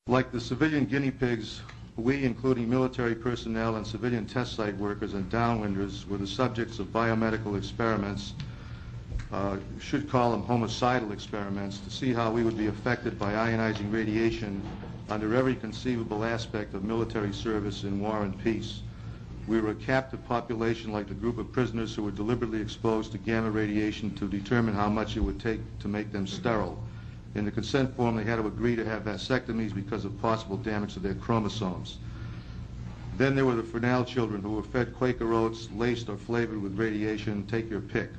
Like the civilian guinea pigs, we, including military personnel and civilian test site workers and downwinders, were the subjects of biomedical experiments, should call them homicidal experiments, to see how we would be affected by ionizing radiation under every conceivable aspect of military service in war and peace. We were a captive population, like the group of prisoners who were deliberately exposed to gamma radiation to determine how much it would take to make them sterile. In the consent form, they had to agree to have vasectomies because of possible damage to their chromosomes. Then there were the Fresnel children who were fed Quaker oats, laced or flavored with radiation, take your pick.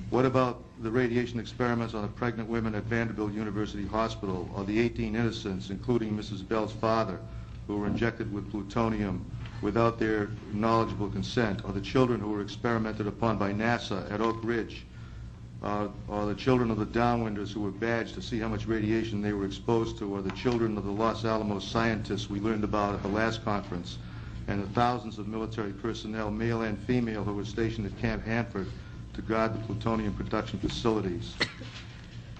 What about the radiation experiments on the pregnant women at Vanderbilt University Hospital, or the 18 innocents, including Mrs. Bell's father, who were injected with plutonium without their knowledgeable consent, or the children who were experimented upon by NASA at Oak Ridge, or the children of the downwinders who were badged to see how much radiation they were exposed to, or the children of the Los Alamos scientists we learned about at the last conference, and the thousands of military personnel, male and female, who were stationed at Camp Hanford to guard the plutonium production facilities.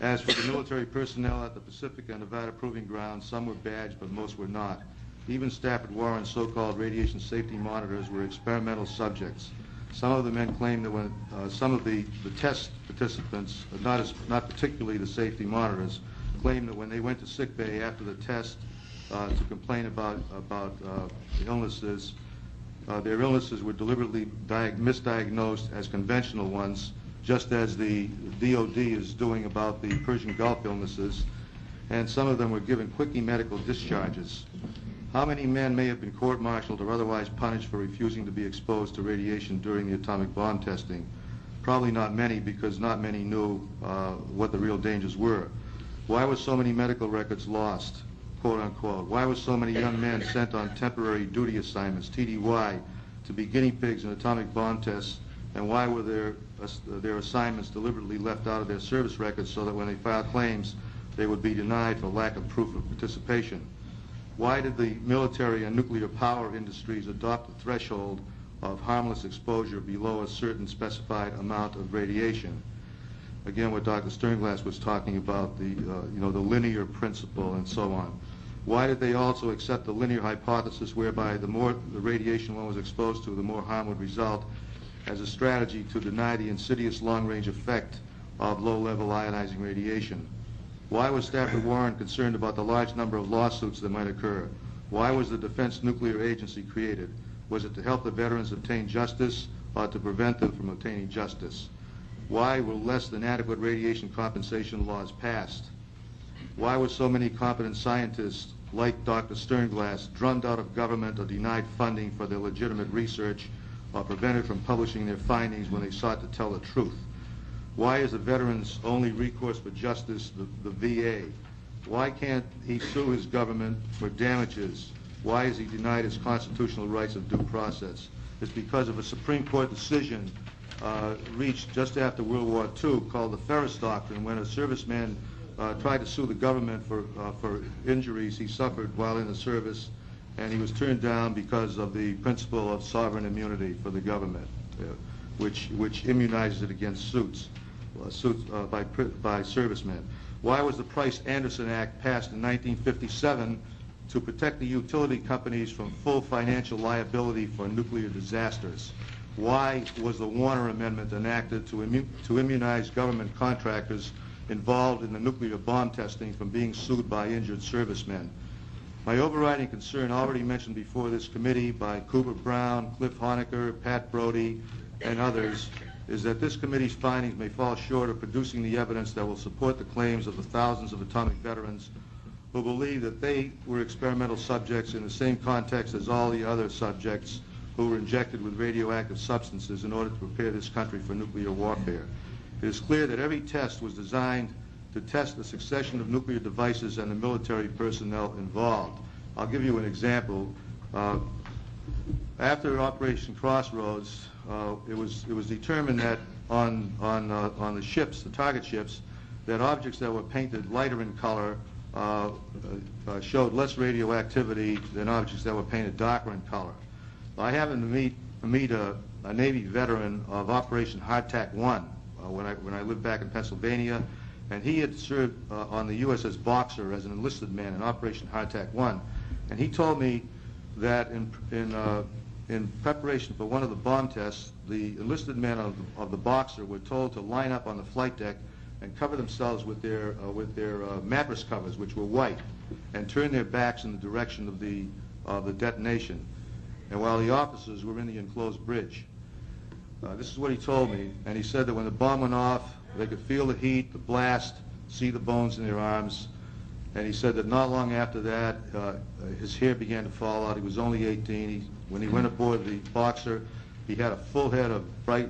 As for the military personnel at the Pacific and Nevada Proving Ground, some were badged, but most were not. Even staff at Warren's so-called radiation safety monitors were experimental subjects. Some of the men claimed that when some of the test participants, not particularly the safety monitors, claimed that when they went to sick bay after the test to complain about illnesses, their illnesses were deliberately misdiagnosed as conventional ones, just as the DOD is doing about the Persian Gulf illnesses, and some of them were given quickie medical discharges. How many men may have been court-martialed or otherwise punished for refusing to be exposed to radiation during the atomic bomb testing? Probably not many, because not many knew what the real dangers were. Why were so many medical records lost, quote unquote? Why were so many young men sent on temporary duty assignments, TDY, to be guinea pigs in atomic bomb tests, and why were their assignments deliberately left out of their service records so that when they filed claims they would be denied for lack of proof of participation? Why did the military and nuclear power industries adopt a threshold of harmless exposure below a certain specified amount of radiation? Again, what Dr. Sternglass was talking about, the linear principle and so on. Why did they also accept the linear hypothesis whereby the more the radiation one was exposed to, the more harm would result, as a strategy to deny the insidious long-range effect of low-level ionizing radiation? Why was Stafford Warren concerned about the large number of lawsuits that might occur? Why was the Defense Nuclear Agency created? Was it to help the veterans obtain justice or to prevent them from obtaining justice? Why were less than adequate radiation compensation laws passed? Why were so many competent scientists, like Dr. Sternglass, drummed out of government or denied funding for their legitimate research or prevented from publishing their findings when they sought to tell the truth? Why is the veteran's only recourse for justice the VA? Why can't he sue his government for damages? Why is he denied his constitutional rights of due process? It's because of a Supreme Court decision reached just after World War II called the Ferris Doctrine, when a serviceman tried to sue the government for injuries he suffered while in the service, and he was turned down because of the principle of sovereign immunity for the government, which immunizes it against suits by servicemen. Why was the Price-Anderson Act passed in 1957 to protect the utility companies from full financial liability for nuclear disasters? Why was the Warner Amendment enacted to immunize government contractors involved in the nuclear bomb testing from being sued by injured servicemen? My overriding concern, already mentioned before this committee by Cooper Brown, Cliff Honecker, Pat Brody, and others, is that this committee's findings may fall short of producing the evidence that will support the claims of the thousands of atomic veterans who believe that they were experimental subjects in the same context as all the other subjects who were injected with radioactive substances in order to prepare this country for nuclear warfare. It is clear that every test was designed to test the succession of nuclear devices and the military personnel involved. I'll give you an example. After Operation Crossroads, it was determined that on the ships, the target ships, that objects that were painted lighter in color showed less radioactivity than objects that were painted darker in color. I happened to meet a Navy veteran of Operation Hardtack 1 when I lived back in Pennsylvania, And he had served on the USS Boxer as an enlisted man in Operation Hardtack 1. And he told me that in preparation for one of the bomb tests, the enlisted men of the Boxer were told to line up on the flight deck and cover themselves with their mattress covers, which were white, and turn their backs in the direction of the detonation, and while the officers were in the enclosed bridge. This is what he told me, and he said that when the bomb went off, they could feel the heat, the blast, see the bones in their arms, and he said that not long after that, his hair began to fall out. He was only 18. When he went aboard the Boxer, he had a full head of bright,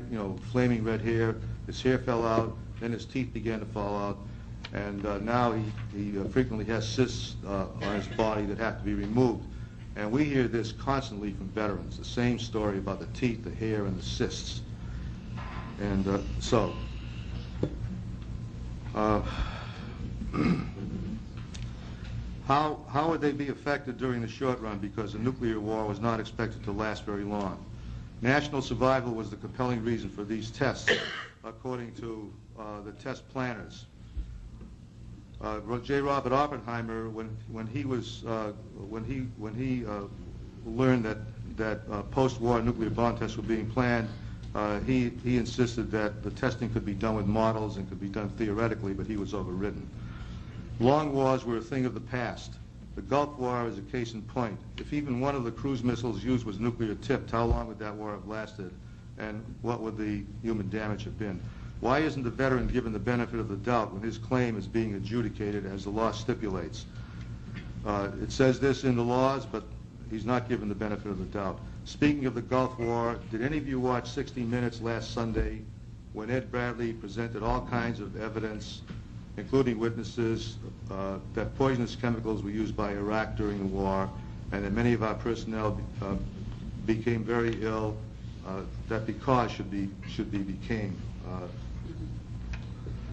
flaming red hair. His hair fell out, then his teeth began to fall out, and now he frequently has cysts on his body that have to be removed. And we hear this constantly from veterans, the same story about the teeth, the hair, and the cysts. And how would they be affected during the short run, because the nuclear war was not expected to last very long? National survival was the compelling reason for these tests, according to the test planners. J. Robert Oppenheimer, when he learned that post-war nuclear bomb tests were being planned, he insisted that the testing could be done with models and could be done theoretically, but he was overridden. Long wars were a thing of the past. The Gulf War is a case in point. If even one of the cruise missiles used was nuclear tipped, how long would that war have lasted, and what would the human damage have been? Why isn't the veteran given the benefit of the doubt when his claim is being adjudicated as the law stipulates? It says this in the laws, but he's not given the benefit of the doubt. Speaking of the Gulf War, did any of you watch 60 Minutes last Sunday when Ed Bradley presented all kinds of evidence, including witnesses, that poisonous chemicals were used by Iraq during the war, and that many of our personnel became very ill, that because became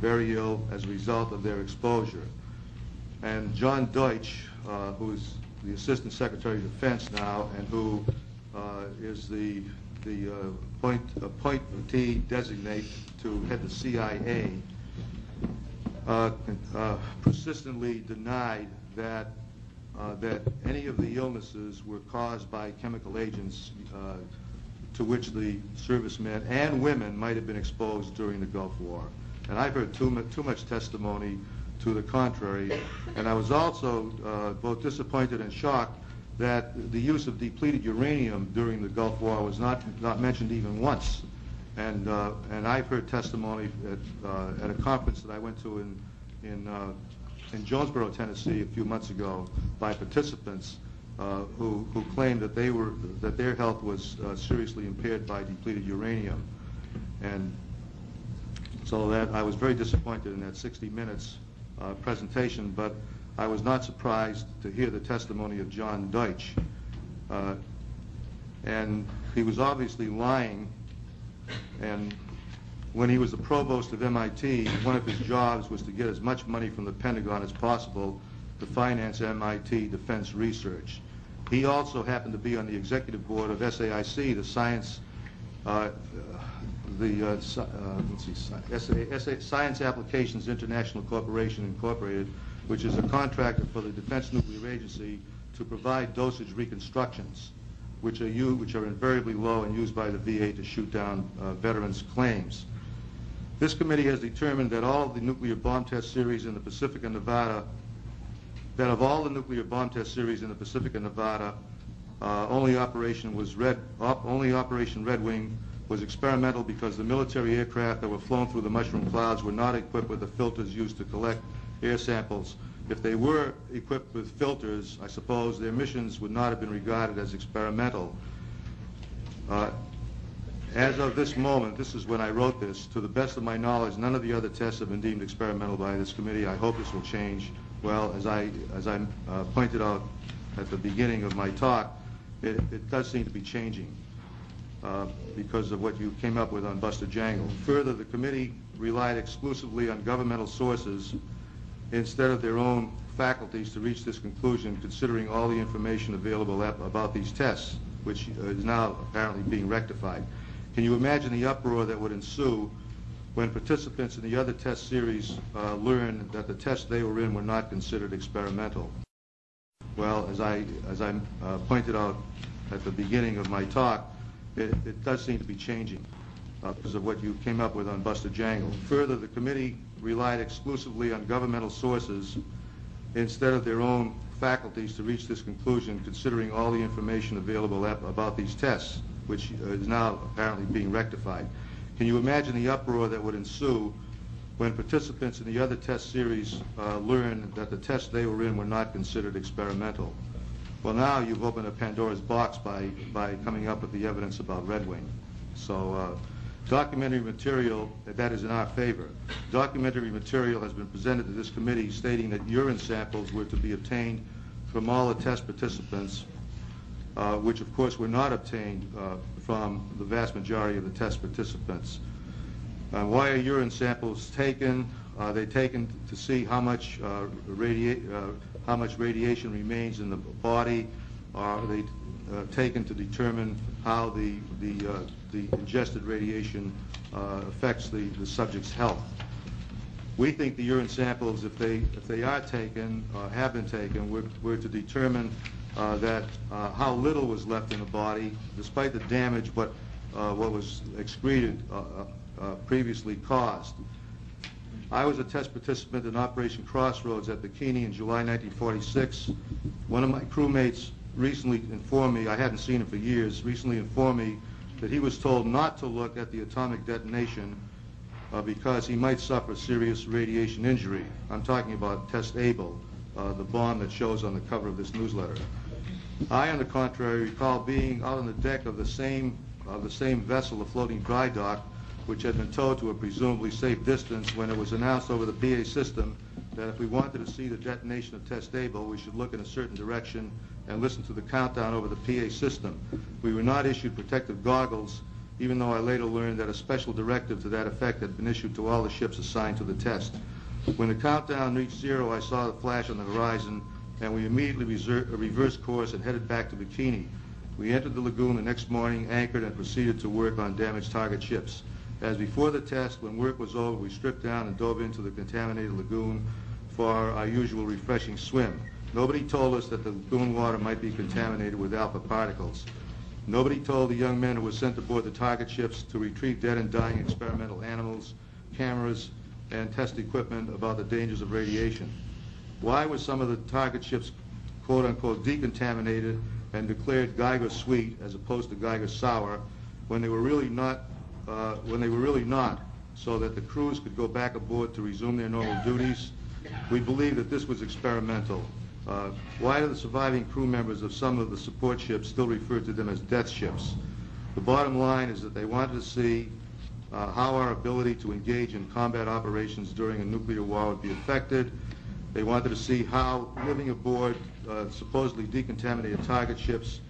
very ill as a result of their exposure. And John Deutsch, who is the Assistant Secretary of Defense now, and who is the appointee designate to head the CIA, persistently denied that any of the illnesses were caused by chemical agents to which the servicemen and women might have been exposed during the Gulf War. And I've heard too much testimony to the contrary, and I was also both disappointed and shocked that the use of depleted uranium during the Gulf War was not mentioned even once. And I've heard testimony at a conference that I went to in Jonesboro, Tennessee, a few months ago, by participants who claimed that their health was seriously impaired by depleted uranium. And so that I was very disappointed in that 60 Minutes presentation, but I was not surprised to hear the testimony of John Deutsch. And he was obviously lying. And when he was the provost of MIT, one of his jobs was to get as much money from the Pentagon as possible to finance MIT defense research. He also happened to be on the executive board of SAIC, the Science Science Applications International Corporation Incorporated, which is a contractor for the Defense Nuclear Agency to provide dosage reconstructions, which are invariably low and used by the VA to shoot down veterans' claims. This committee has determined that all of the nuclear bomb test series in the Pacific and Nevada, only Operation Red Wing was experimental because the military aircraft that were flown through the mushroom clouds were not equipped with the filters used to collect air samples. If they were equipped with filters, I suppose their missions would not have been regarded as experimental. As of this moment, this is when I wrote this, to the best of my knowledge, none of the other tests have been deemed experimental by this committee. I hope this will change. Well, as I pointed out at the beginning of my talk, it does seem to be changing because of what you came up with on Buster Jangle. Further, the committee relied exclusively on governmental sources instead of their own faculties to reach this conclusion, considering all the information available about these tests, which is now apparently being rectified. Can you imagine the uproar that would ensue when participants in the other test series learned that the tests they were in were not considered experimental. Well, as I pointed out at the beginning of my talk, it does seem to be changing because of what you came up with on Buster Jangle. Further, the committee relied exclusively on governmental sources instead of their own faculties to reach this conclusion, considering all the information available about these tests, which is now apparently being rectified. Can you imagine the uproar that would ensue when participants in the other test series learned that the tests they were in were not considered experimental? Well, now you've opened a Pandora's box by coming up with the evidence about Red Wing. So documentary material that is in our favor. Documentary material has been presented to this committee stating that urine samples were to be obtained from all the test participants, which of course were not obtained from the vast majority of the test participants. Why are urine samples taken? Are they taken to see how much radiation remains in the body? Are they taken to determine how the ingested radiation affects the subject's health? We think the urine samples, if they are taken, have been taken, were to determine that how little was left in the body, despite the damage what was excreted previously caused. I was a test participant in Operation Crossroads at Bikini in July 1946. One of my crewmates recently informed me, I hadn't seen him for years, recently informed me that he was told not to look at the atomic detonation because he might suffer serious radiation injury. I'm talking about Test Able, the bomb that shows on the cover of this newsletter. I, on the contrary, recall being out on the deck of the same vessel, a floating dry dock, which had been towed to a presumably safe distance when it was announced over the PA system that if we wanted to see the detonation of Test Able, we should look in a certain direction and listen to the countdown over the PA system. We were not issued protective goggles, even though I later learned that a special directive to that effect had been issued to all the ships assigned to the test. When the countdown reached 0, I saw the flash on the horizon, and we immediately reversed course and headed back to Bikini. We entered the lagoon the next morning, anchored, and proceeded to work on damaged target ships. As before the test, when work was over, we stripped down and dove into the contaminated lagoon for our usual refreshing swim. Nobody told us that the lagoon water might be contaminated with alpha particles. Nobody told the young men who were sent aboard the target ships to retrieve dead and dying experimental animals, cameras, and test equipment about the dangers of radiation. Why were some of the target ships quote-unquote decontaminated and declared Geiger sweet as opposed to Geiger sour when they were really not, so that the crews could go back aboard to resume their normal duties? We believe that this was experimental. Why do the surviving crew members of some of the support ships still refer to them as death ships? The bottom line is that they wanted to see how our ability to engage in combat operations during a nuclear war would be affected. They wanted to see how living aboard supposedly decontaminated target ships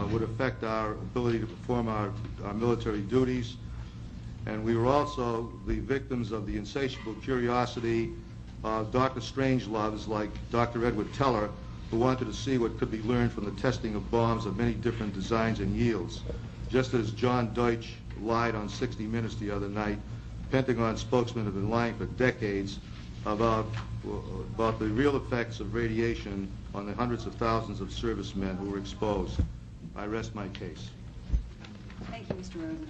would affect our ability to perform our military duties. And we were also the victims of the insatiable curiosity of Dr. Strangeloves like Dr. Edward Teller, who wanted to see what could be learned from the testing of bombs of many different designs and yields. Just as John Deutsch lied on 60 Minutes the other night, Pentagon spokesmen have been lying for decades about the real effects of radiation on the hundreds of thousands of servicemen who were exposed. I rest my case. Thank you, Mr. Rosen.